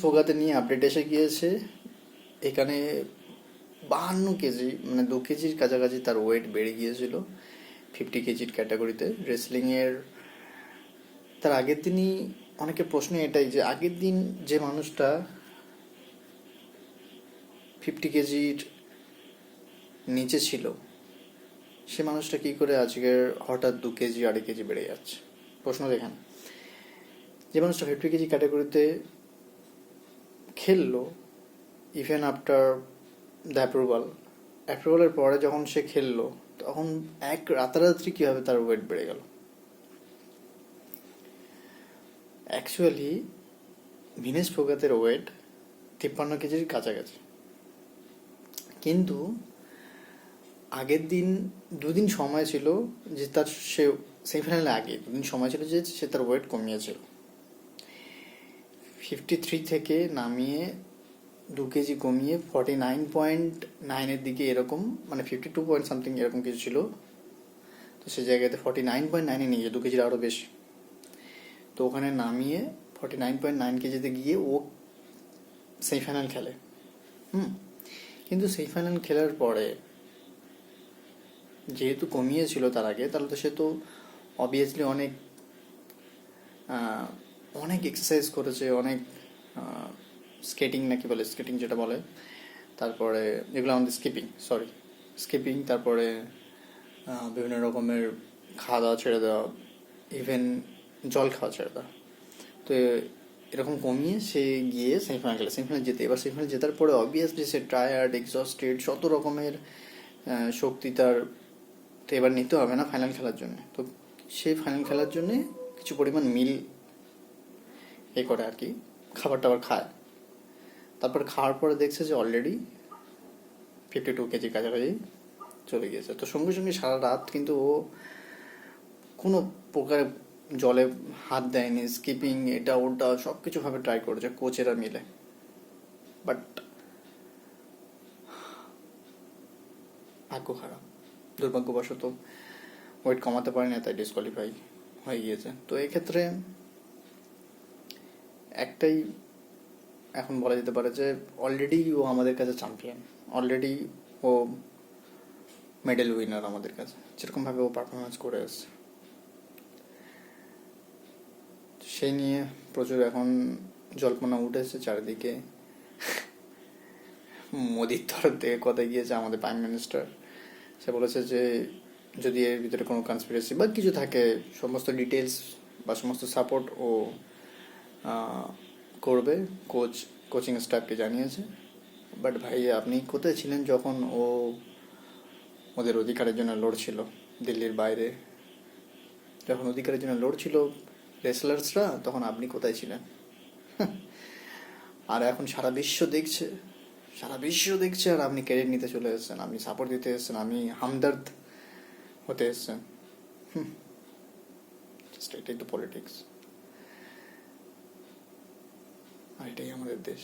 ফোগাতে নিয়ে আপডেট এসে গিয়েছে। এখানে 52 কেজি, মানে 2 কেজির কাছাকাছি তার ওয়েট বেড়ে গিয়েছিল 50 কেজির ক্যাটাগরিতে রেসলিংয়ের। তার আগের দিনই অনেকের প্রশ্ন এটাই যে আগের দিন যে মানুষটা 50 কেজির নিচে ছিল, সে মানুষটা কি করে আজকের হঠাৎ 2 কেজি 2.5 কেজি বেড়ে যাচ্ছে। প্রশ্ন দেখেন, যে মানুষটা 50 কেজি ক্যাটাগরিতে খেললো, ইভেন আফটার দ্য অ্যাপ্রুভালের পরে যখন সে খেললো, তখন এক রাতারাতি কীভাবে তার ওয়েট বেড়ে গেল। অ্যাকচুয়ালি ভিনেস ফোগাতের ওয়েট 53 কেজির কাছাকাছি, কিন্তু আগের দিন 2 দিন সময় ছিল যে তার, সে সেমিফাইনালে আগে 2 দিন সময় ছিল যে সে তার ওয়েট কমিয়েছিল। 53 থেকে নামিয়ে 2 কেজি কমিয়ে 49.9-এর দিকে এরকম, মানে 52 পয়েন্ট সামথিং এরকম কিছু ছিল। তো সে জায়গাতে 49.9-এ নিয়ে যায়, 2 কেজির আরও বেশি। তো ওখানে নামিয়ে 49.9 কেজিতে গিয়ে ও সেমিফাইনাল খেলে। কিন্তু সেমিফাইনাল খেলার পরে যেহেতু কমিয়েছিল তার আগে, তাহলে তো সে তো অবভিয়াসলি অনেক অনেক এক্সারসাইজ করেছে, অনেক স্কেটিং নাকি বলে, স্কেটিং যেটা বলে, তারপরে যেগুলো আমাদের স্কিপিং, তারপরে বিভিন্ন রকমের খাওয়া দাওয়া ছেড়ে দেওয়া, ইভেন জল খাওয়া ছেড়ে দেওয়া। তো এরকম কমিয়ে সে গিয়ে সেমিফাইনাল যেতে, এবার সেমিফাইনাল জেতার পরে অবভিয়াসলি সে টায়ার্ড, এক্সস্টেড, শত রকমের শক্তি তার তো এবার নিতে হবে না ফাইনাল খেলার জন্য। তো সেই ফাইনাল খেলার জন্যে কিছু পরিমাণ মিল করে আর কি, খাবার টাবার খায়। তারপর খাওয়ার পরে দেখছে যে অলরেডি 52 কেজির কাছাকাছি চলে গিয়েছে। তো সঙ্গে সঙ্গে সারা রাত কিন্তু ও কোনো প্রকার জলে হাত দেয়নি, স্কিপিং এটা ওটা সব কিছুভাবে ট্রাই করেছে কোচেরা মিলে, বাট ভাগ্য খারাপ, দুর্ভাগ্যবশত ওয়েট কমাতে পারেনি, তাই ডিসকোয়ালিফাই হয়ে গিয়েছে। তো এক্ষেত্রে একটাই এখন বলা যেতে পারে যে অলরেডি ও আমাদের কাছে চ্যাম্পিয়ন, অলরেডি ও মেডেল উইনার আমাদের কাছে, যেরকমভাবে ও পারফরমেন্স করে এসছে। সেই নিয়ে প্রচুর এখন জল্পনা উঠেছে চারিদিকে। মোদির তরফ থেকে কথা গিয়েছে, আমাদের প্রাইম মিনিস্টার, সে বলেছে যে যদি এর ভিতরে কোনো কনস্পিরেসি বা কিছু থাকে, সমস্ত ডিটেলস বা সমস্ত সাপোর্ট ও করবে, কোচিং স্টাফকে জানিয়েছে। বাট ভাই, আপনি কোথায় ছিলেন যখন ও ওদের অধিকারের জন্য লড়ছিল দিল্লির বাইরে? যখন অধিকারের জন্য লড়ছিল রেসলার্সরা, তখন আপনি কোথায় ছিলেন? আর এখন সারা বিশ্ব দেখছে আর আপনি ক্রেডিট নিতে চলে এসেছেন, আপনি সাপোর্ট দিতে এসেছেন, আপনি হামদর্দ হতে এসেছেন। এটাই তো পলিটিক্স, আর এটাই আমাদের দেশ।